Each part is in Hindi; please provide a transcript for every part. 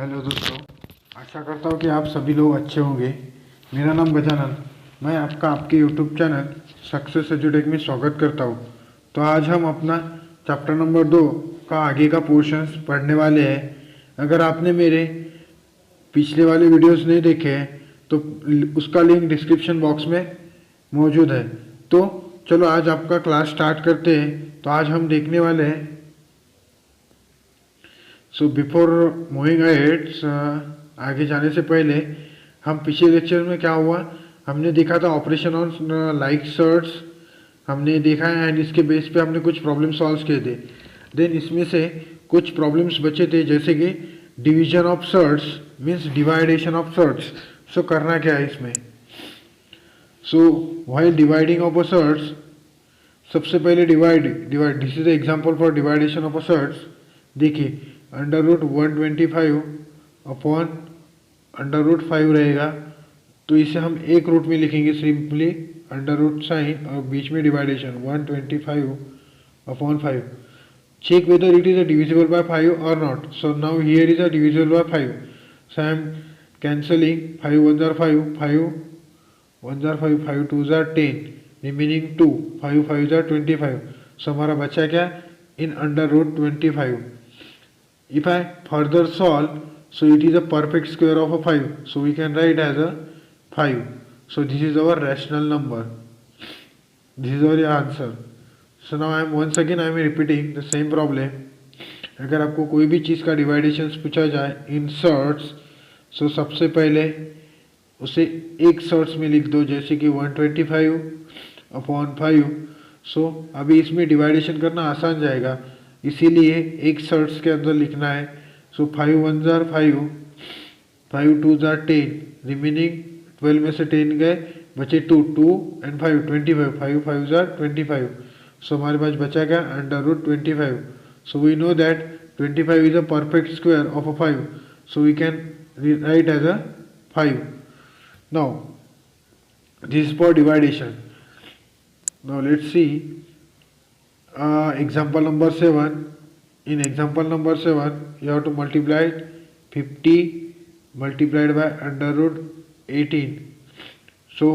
हेलो दोस्तों, आशा करता हूँ कि आप सभी लोग अच्छे होंगे। मेरा नाम गजानन, मैं आपके यूट्यूब चैनल सक्सेस एजुटेक में स्वागत करता हूँ। तो आज हम अपना चैप्टर नंबर 2 का आगे का पोर्शंस पढ़ने वाले हैं। अगर आपने मेरे पिछले वाले वीडियोस नहीं देखे हैं तो उसका लिंक डिस्क्रिप्शन बॉक्स में मौजूद है। तो चलो आज आपका क्लास स्टार्ट करते हैं। तो आज हम देखने वाले हैं। सो बिफोर मूविंग अहेड, आगे जाने से पहले हम पिछले लेक्चर में क्या हुआ हमने देखा था ऑपरेशन ऑन लाइक सर्ट्स हमने देखा है एंड इसके बेस पे हमने कुछ प्रॉब्लम सॉल्व किए थे। देन इसमें से कुछ प्रॉब्लम्स बचे थे जैसे कि division of surds means dividation of surds. So करना क्या है इसमें। So while dividing of a surds, सबसे पहले divide this is the example for dividation of a surds. देखिए under root 125 upon under root 5 रहेगा, तो इसे हम एक रूट में लिखेंगे सिंपली अंडर रूट साइन और बीच में division 125 upon 5। Check whether it is a divisible by 5 और not. So now here is a divisible by 5, so I am cancelling 5 1 are 5, 5 1 are 5, 5 2 are 10, remaining 2, 5 5 are 25। So हमारा बचा क्या in under root 25। If I further solve, so it is a perfect square of a 5, so we can write as a 5. So this is our rational number, this is our answer. So now I am once again I am repeating the same problem. अगर आपको कोई भी चीज़ का डिवाइडेशंस पूछा जाए इन सर्ट्स, सो सबसे पहले उसे एक सर्ट्स में लिख दो जैसे कि 125 अपॉन 5। सो अभी इसमें डिवाइडेशन करना आसान जाएगा, इसीलिए एक सर्ट्स के अंदर लिखना है। सो 5 1 are 5, 5 2 are 10, रिमेनिंग 12 में से 10 गए बचे 2 2 एंड 5 25, 5 5 are 25। सो हमारे पास बचा क्या under root 25। So we know that 25 is a perfect square of a 5, so we can write as a 5। Now this is for division. Now let's see example number 7. In example number 7 you have to multiply 50 multiplied by under root 18। so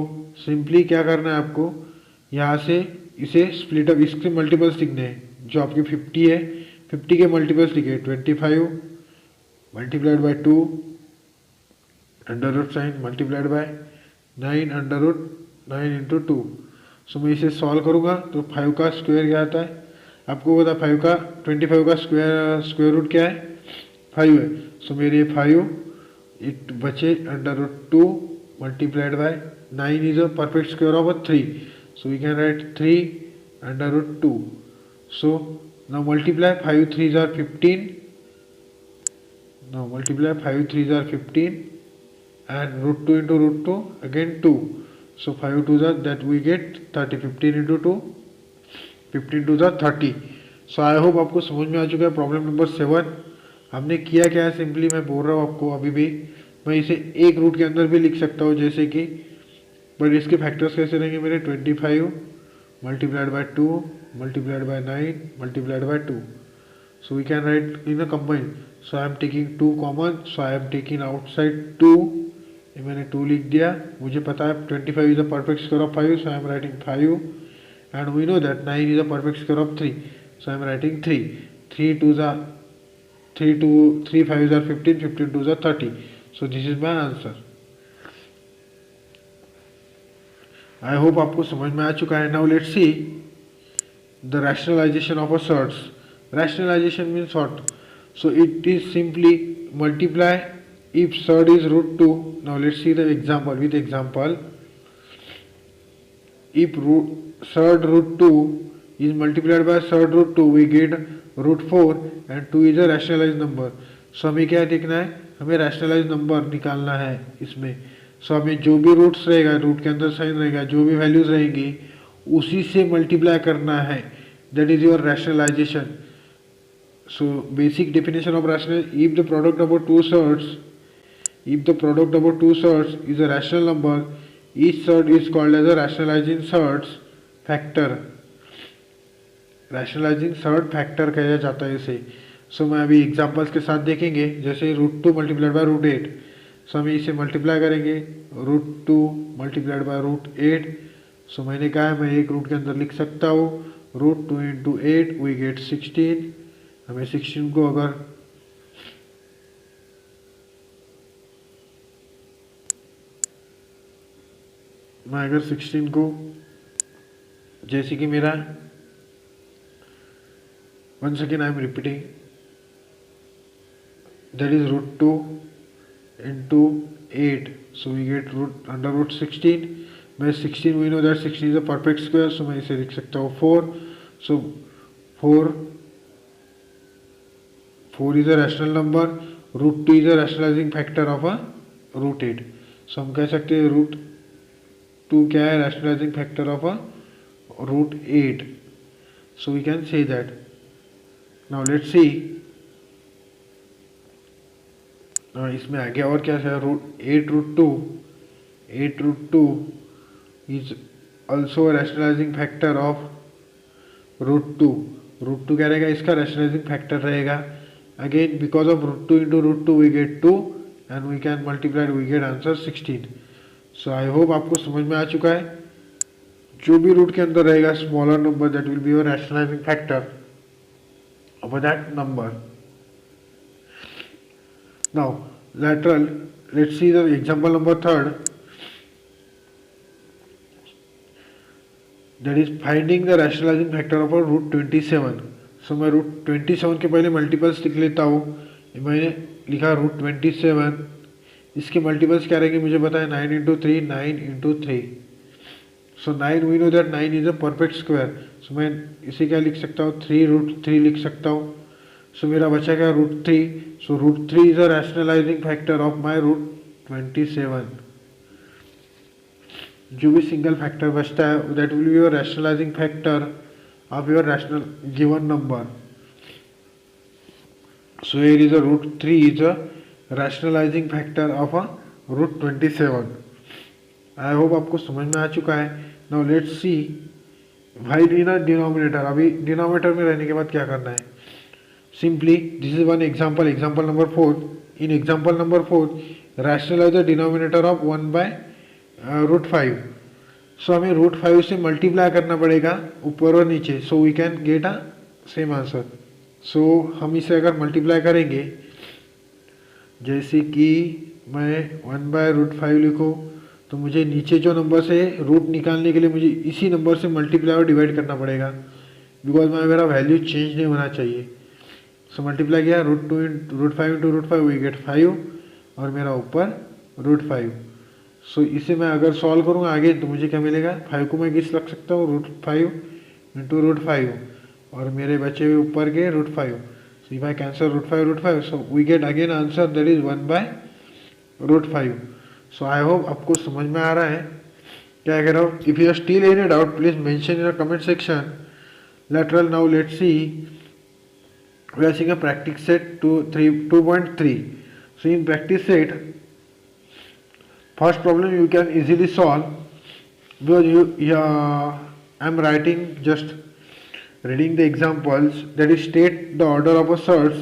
simply क्या करना है आपको, यहाँ से इसे स्प्लिट अप, इसके मल्टीपल्स लिखने हैं। जो आपकी 50 है 50 के मल्टीपल्स लिखे 25 multiplied by 2 under root sign multiplied by 9 under root 9 into 2। So मैं इसे सॉल्व करूँगा तो 5 का स्क्वायर क्या आता है आपको पता, 5 का 25 का स्क्वायर रूट क्या है 5 है। सो मेरे 5 इट बचे under root 2 multiplied by 9 is a perfect square of a 3, so we can write 3 under root 2। So now multiply 5 3 are 15, now multiply 5 3 are 15 and root 2 into root 2 again 2, so 5 2 are that we get 30, 15 into 2 15 2 are 30। So I hope आपको समझ में आ चुका है प्रॉब्लम नंबर 7। हमने किया क्या है, सिंपली मैं बोल रहा हूँ आपको अभी भी, मैं इसे एक रूट के अंदर भी लिख सकता हूँ जैसे कि, बट इसके फैक्टर्स कैसे रहेंगे मेरे 25 multiplied by 2 multiplied by 9 multiplied by 2। So we can write in a combine. So I am taking 2 common, so I am taking outside 2, मैंने 2 लिख दिया। मुझे पता है 25 is a perfect square of 5, so I am writing 5 and we know that 9 is a perfect square of 3, so I am writing 3 3 2s are 3 5s are 15, 15 2s are 30। so this is my answer। I hope आपको समझ में आ चुका है। now let's see the rationalization of a surds। rationalization means what? so it is simply multiply if surd is root 2। now let's see the example with example। if surd root 2 is multiplied by surd root 2 we get root 4 and 2 is a rationalized number। सो हमें क्या देखना है, हमें रैशनलाइज नंबर निकालना है इसमें। सो हमें जो भी रूट्स रहेगा, रूट के अंदर साइन रहेगा, जो भी वैल्यूज रहेंगी उसी से मल्टीप्लाई करना है, that is your rationalisation. So basic definition of rational, if the product about two surds, if the product about two surds is a rational number, each surd is called as a rationalizing surds factor। rationalizing surd factor कहा जाता है इसे। सो मैं अभी एग्जांपल्स के साथ देखेंगे, जैसे √2 मल्टीप्लाइड बाय √8। सो हम इसे मल्टीप्लाई करेंगे, √2 मल्टीप्लाइड बाय √8। सो मैंने कहा है मैं एक रूट के अंदर लिख सकता हूँ, √2 इंटू 8 वी गेट 16। हमें 16 को अगर मैं अगर 16 को जैसे कि मेरा once again I am repeating that is √2 into 8, so we get √16। मैं 16 we know that 16 is a perfect square, so मैं इसे लिख सकता हूँ 4। so 4 is a rational number, √2 is a rationalizing factor of a √8। so हम कह सकते हैं √2 क्या है, rationalizing factor of a √8। so we can say that। now let's see इसमें आगे और क्या है, 8√2 is also a rationalizing factor of √2। √2 क्या रहेगा, इसका rationalizing factor रहेगा। again because of √2 into √2 we get 2 and we can multiply it, we get answer 16। so I hope आपको समझ में आ चुका है। जो भी रूट के अंदर रहेगा smaller number that will be your rationalising factor of that number। now lateral, let's see the example number 3rd, that is finding the rationalizing factor of a √27। so मैं √27 के पहले मल्टीपल्स लिख लेता हूँ। मैंने लिखा √27, इसके मल्टीपल्स क्या रहेंगे मुझे पता है, 9 into 3, 9 into 3। So 9 we know that 9 is a perfect square. So मैं इसे क्या लिख सकता हूँ, 3√3 लिख सकता हूँ। सो मेरा बचा क्या, √3। So √3 is a rationalising factor of my √27। जो भी सिंगल फैक्टर बचता है that will be your rationalising factor of your rational given number. So here is a √3 is a rationalising factor of a √27। I hope आपको समझ में आ चुका है। Now let's see why in a denominator. अभी डिनोमिनेटर में रहने के बाद क्या करना है, simply this is one example, example number 4। In example number 4 rationalise the denominator of 1/√5। So हमें √5 से मल्टीप्लाई करना पड़ेगा ऊपर और नीचे, so we can get a same answer. So हम इसे अगर मल्टीप्लाई करेंगे, जैसे कि मैं 1/√5 लिखूँ, तो मुझे नीचे जो नंबर से रूट निकालने के लिए मुझे इसी नंबर से मल्टीप्लाई और डिवाइड करना पड़ेगा, बिकॉज मेरा वैल्यू चेंज नहीं होना चाहिए। सो मल्टीप्लाई किया, √5 इंटू √5 वी गेट 5 और मेरा ऊपर √5। सो इसे मैं अगर सॉल्व करूँगा आगे तो मुझे क्या मिलेगा, 5 को मैं किस रख सकता हूँ, √5 इंटू √5 और मेरे बचे हुए ऊपर के √5। So if I cancel √5 so we get again answer that is 1/√5। So I hope आपको समझ में आ रहा है क्या कह रहा हूँ। If you are still any doubt please mention in the comment section. lateral, now let's see, we are seeing a practice set 2.3। so in practice set first problem you can easily solve because I'm writing just reading the examples, that is state the order of a search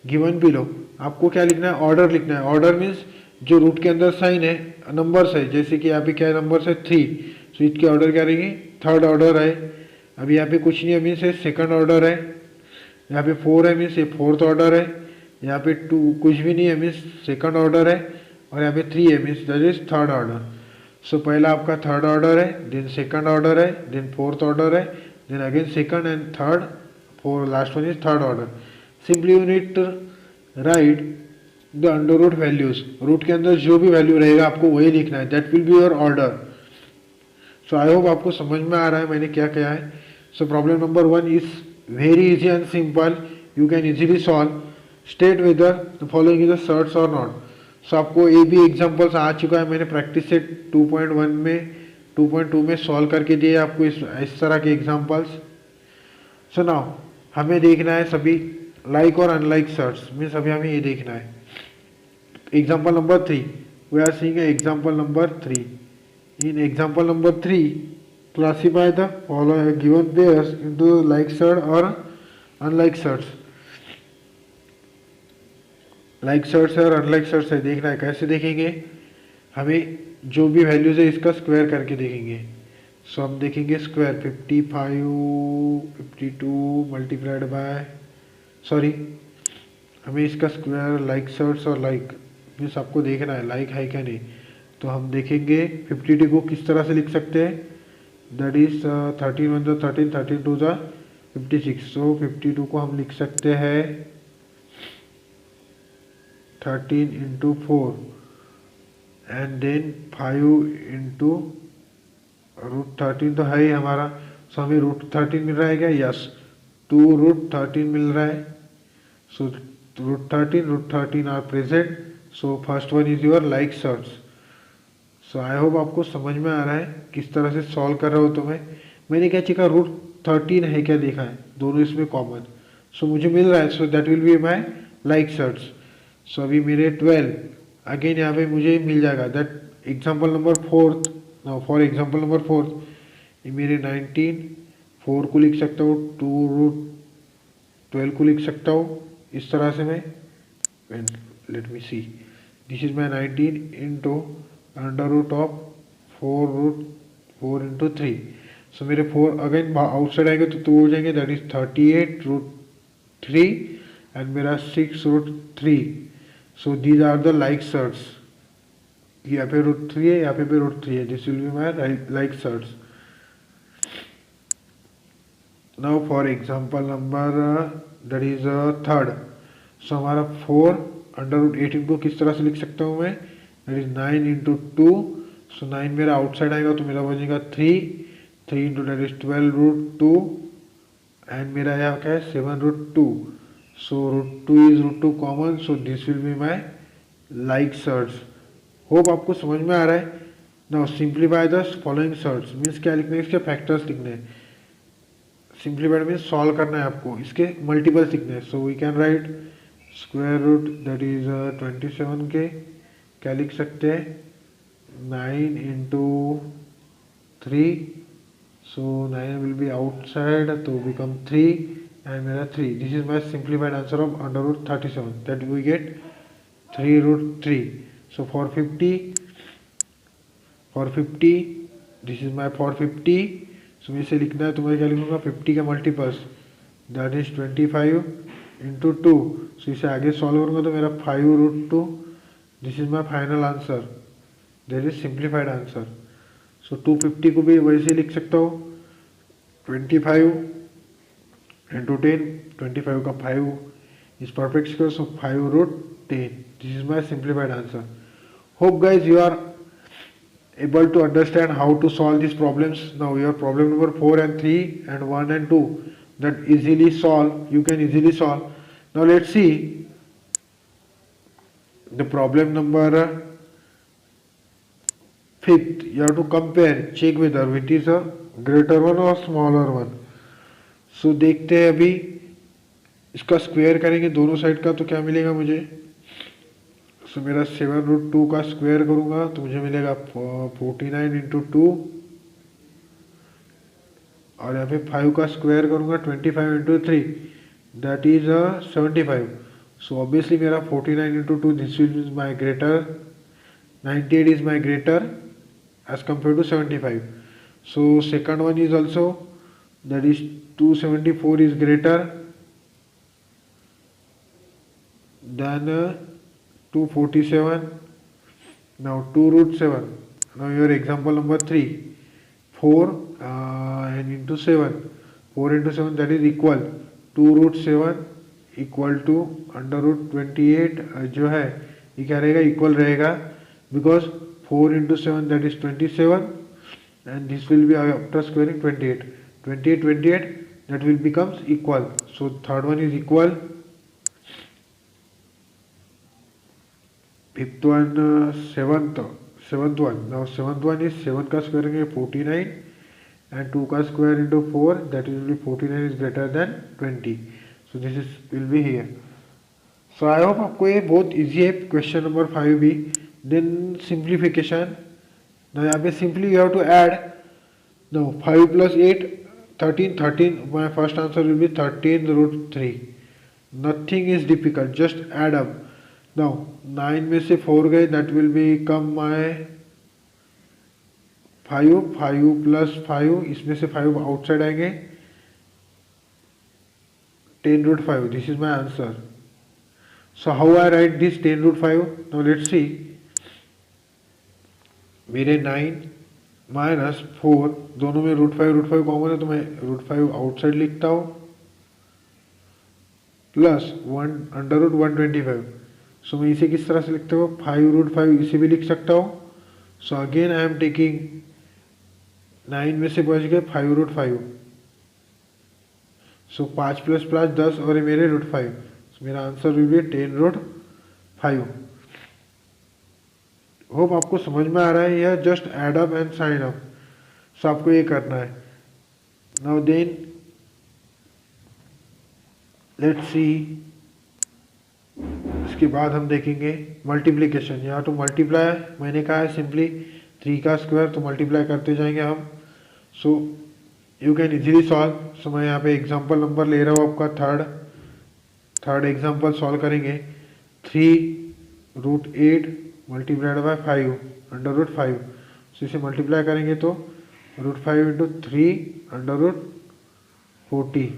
given below। आपको क्या लिखना है, ऑर्डर लिखना है। ऑर्डर मीन्स जो रूट के अंदर साइन है नंबर्स है, जैसे कि यहाँ पे क्या नंबर्स है 3, सो इसके ऑर्डर क्या रहेंगे, थर्ड ऑर्डर है। अभी यहाँ पे कुछ नहीं है मीन्स ये सेकंड ऑर्डर है। यहाँ पे 4 है मीन्स ये फोर्थ ऑर्डर है। यहाँ पे 2 कुछ भी नहीं है मीन्स सेकंड ऑर्डर है। और यहाँ पे 3 है means that is third order. So पहला आपका थर्ड ऑर्डर है, देन सेकंड ऑर्डर है, देन फोर्थ ऑर्डर है, then again second and third, for last one is third order. Simply you need to write the under root values. Root के अंदर जो भी वैल्यू रहेगा आपको वही लिखना है, that will be your order. So I hope आपको समझ में आ रहा है मैंने क्या किया है। So problem number 1 is very easy and simple, you can easily solve. State whether the following is a search और नॉट। सो आपको ए भी एग्जाम्पल्स आ चुका है, मैंने प्रैक्टिस से 2.1 में 2.2 में सॉल्व करके दिए आपको इस तरह के एग्जाम्पल्स। सो नाउ हमें देखना है सभी लाइक और अनलाइक सर्च में, सभी हमें ये देखना है। Example number 3 we are seeing example number 3। In example number 3 classify the following given pairs into like surds और अनलाइक सर्च। लाइक सर्च है और अनलाइक सर्च है, देखना है कैसे देखेंगे, हमें जो भी वैल्यूज है इसका स्क्वायर करके देखेंगे। सो हम देखेंगे स्क्वायर 52 मल्टीप्लाइड बाय, सॉरी, हमें इसका स्क्वायर लाइक सर्च और लाइक मीन्स आपको देखना है लाइक है क्या नहीं। तो हम देखेंगे 52 को किस तरह से लिख सकते हैं, दैट इज 13 1 ज़ा 13, 13 2 ज़ा 56। सो 52 को हम लिख सकते हैं 13 इंटू 4 एंड देन 5 इंटू √13 तो है ही हमारा। सो हमें √13 मिल रहा है क्या, यस, 2√13 मिल रहा है। So √13 are present. So first one is your like surds. So I hope आपको समझ में आ रहा है किस तरह से सॉल्व कर रहा हो। तो मैंने क्या चेका, √13 है क्या देखा है, दोनों इसमें कॉमन। सो मुझे मिल रहा है, so that will be my like surds. So अभी मेरे 12 अगेन यहाँ पे मुझे मिल जाएगा, that example number 4। For example number 4 मेरे 19 4 को लिख सकता हूँ, 2√12 को लिख सकता हूँ इस तरह से मैं। Let me see, this is my 19 into √4 into 3। So मेरे 4 अगेन आउटसाइड आएंगे तो 2 हो जाएंगे, दैट इज 38√3 एंड मेरा 6√3। So these are the like surds. यहाँ पे √3 है, यहाँ पे भी √3 है, this will be my like surds. Now for example number that is third. So हमारा 4 √18 को किस तरह से लिख सकता हूँ मैं, दैट इज 9 इंटू 2। सो 9 मेरा आउटसाइड आएगा तो मेरा बनेगा 3 इंटू दैट इज 12√2 एंड मेरा यहाँ क्या है 7√2। सो √2 is √2 common, so this will be my like search. Hope आपको समझ में आ रहा है। Now simplify the following search, means क्या लिखना है, इसके फैक्टर्स लिखने हैं। सिंप्लीफाइड मीन्स सॉल्व करना है आपको, इसके मल्टीपल्स लिखने हैं। So we can write square root that is 27 के क्या लिख सकते हैं, 9 into 3। So 9 will be outside to become 3 and मेरा 3। This is my simplified answer of √37 that we get 3√3। So for 50, this is my for 50. So मैं इसे लिखना है तो मैं क्या लिखूंगा, 50 का multiples that is 25 into 2। So इसे आगे सॉल्व करूंगा तो मेरा 5√2। This is my final answer, that is simplified answer. So 250 को भी वैसे लिख सकता हूँ, 25 इंटू 10, 25 का 5 is perfect square, so 5√10। This is my simplified answer. Hope guys you are able to understand how to solve these problems. Now your problem number 4 and 3 and 1 and 2 that easily solve, you can easily solve. Now let's see the problem number 5th. You have to compare, check whether it is a greater one or smaller one. So देखते हैं अभी इसका स्क्वायर करेंगे दोनों साइड का तो क्या मिलेगा मुझे। सो मेरा 7√2 का स्क्वायर करूंगा तो मुझे मिलेगा 49 इंटू 2 और यहाँ पे 5 का स्क्वायर करूंगा 25 into 3 that is 75। So obviously मेरा 49 into 2 this is my greater, 98 is my greater as compare to 75। So second one is also that is 274 is greater than 247. Now 2√7. Now your example number 3, 4 and into 7. 4 into 7 that is equal 2√7 equal to √28 जो है ये क्या रहेगा, इक्वल रहेगा because 4 into 7 that is 27 and this will be after squaring 28 that will becomes equal. So third one is equal. Fifth one, seventh one. Now seventh one is 7 का स्क्वायर करेंगे 49 and 2 का square into 4 that will be 49 is greater than 20. So this is will be here. So I hope आपको ये बहुत easy है क्वेश्चन नंबर 5 भी। Then simplification. Now यहाँ पे simply you have to add. Now 5 plus 8 13. My first answer will be 13√3. Nothing is difficult, just add up. Now 9 में से 4 गए, that will B come my 5, 5 plus 5, इसमें से 5 आउटसाइड आएंगे, 10 root 5. This is my answer. So how I write this 10 root 5? Now let's see. मेरे 9 माइनस 4 दोनों में रूट फाइव कॉमन है, तो मैं रूट 5 आउटसाइड लिखता हूँ, प्लस 1/125. सो मैं इसे किस तरह से लिखता हूँ, 5 रूट 5 इसे भी लिख सकता हूँ. So again I am taking 9 में से बच गए 5 रूट 5. सो 5 प्लस 5 10 और ये मेरे रूट 5. सो मेरा answer will be 10 root 5. Hope आपको समझ में आ रहा है. यह just add up and sign up. So आपको ये करना है. Now then let's see. इसके बाद हम देखेंगे मल्टीप्लिकेशन. यहाँ टू मल्टीप्लाई मैंने कहा है सिंपली 3 का स्क्वायर, तो मल्टीप्लाई करते जाएंगे हम. So you can easily solve. So मैं यहाँ पे एग्जांपल नंबर ले रहा हूँ आपका थर्ड एग्जांपल सॉल्व करेंगे. 3 root 8 multiplied by 5 under root 5. So इसे मल्टीप्लाई करेंगे तो root 5 into 3 under root 40.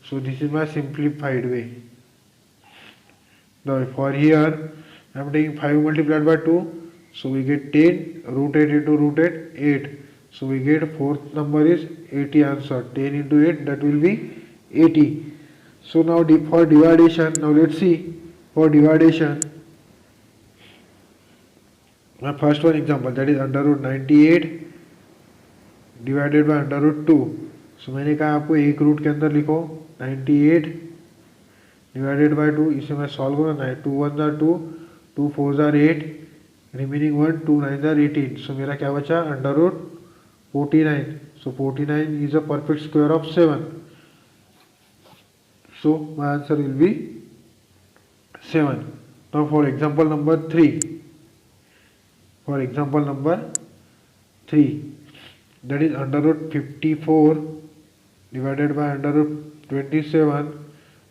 So this is my simplified way. Now for here I am taking 5 multiplied by 2, so we get 10. Root 8 into root 8 8. So we get fourth number is 80 answer. 10 into 8, that will be 80. So now for dividation, now let's see for dividation. My first one example, that is under root 98 divided by under root 2. So मैंने कहा आपको एक रूट के अंदर लिखो 98 डिवाइडेड बाय 2. इसे मैं सॉल्व करूँ. 2 1 are 2, 2 4 are 8, remaining 1, 2 9 are 18. So मेरा क्या बचा, under root 49. So 49 is a perfect square of 7. So my answer will be 7. Now for example number 3. For example number 3, that is under root 54 divided by under root 27.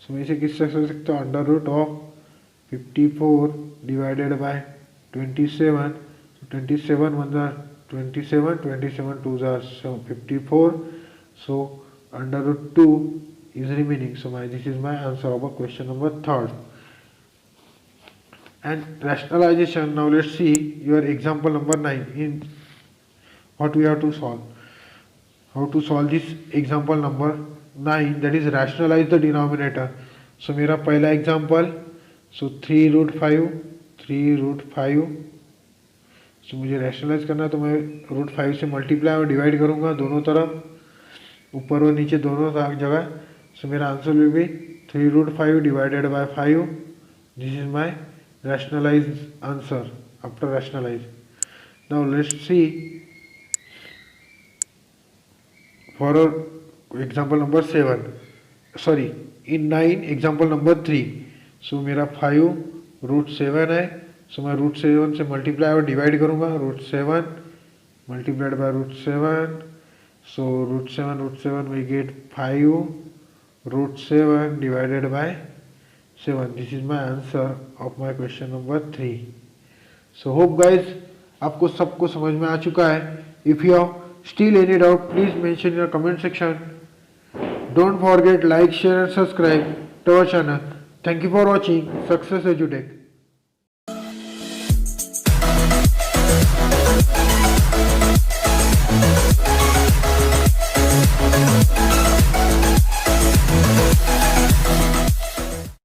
So मैं इसे किस तरह से सकता हूँ, under root of 54 divided bye 27. 27 1 are 27, 27 2 are 54. So under root 2 is remaining. So this is my answer of a question number 3rd. And rationalization, now let's see your example number 9. In what we have to solve, how to solve this example number 9, that is rationalize the denominator. So मेरा पहला example, so 3 root 5. so मुझे rationalize करना है, तो मैं root 5 से multiply और divide करूँगा दोनों तरफ, ऊपर और नीचे दोनों जगह. so मेरा answer will be 3 root 5 divided by 5. this is my rationalized answer after rationalize. Now let's see for example number 7, sorry in 9 example number 3. so मेरा 5 root 7 है. so मैं root 7 से multiply और divide करूँगा. root 7 multiplied by root 7. so root 7 we get 5 root 7 divided by 7. this is my answer of my question number 3. so hope guys आपको सबको समझ में आ चुका है. if you have still any doubt, please mention in your comment section. Don't forget like, share and subscribe to our channel. Thank you for watching Success EduTech.